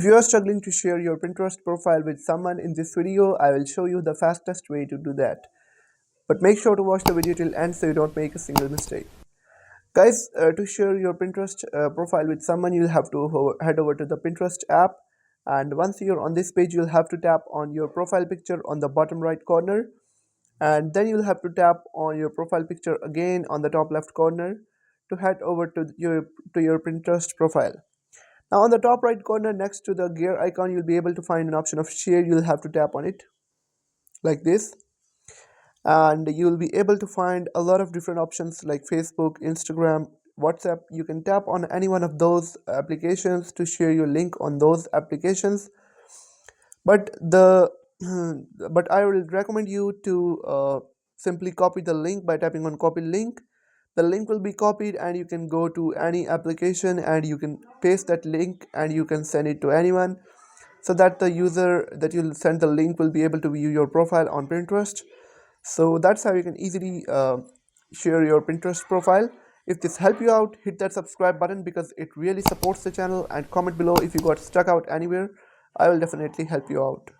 If you are struggling to share your Pinterest profile with someone in this video, I will show you the fastest way to do that. But make sure to watch the video till end so you don't make a single mistake. Guys, to share your Pinterest profile with someone, you'll have to head over to the Pinterest app. And once you're on this page, you'll have to tap on your profile picture on the bottom right corner. And then you'll have to tap on your profile picture again on the top left corner to head over to your Pinterest profile. Now on the top right corner next to the gear icon, you'll be able to find an option of share. You'll have to tap on it like this, and you'll be able to find a lot of different options like Facebook, Instagram, WhatsApp. You can tap on any one of those applications to share your link on those applications. But the but I will recommend you to simply copy the link by tapping on copy link. The link will be copied and you can go to any application and you can paste that link and you can send it to anyone, so that the user that you'll send the link will be able to view your profile on Pinterest. So that's how you can easily share your Pinterest profile. If this helped you out, hit that subscribe button because it really supports the channel, and comment below if you got stuck out anywhere. I will definitely help you out.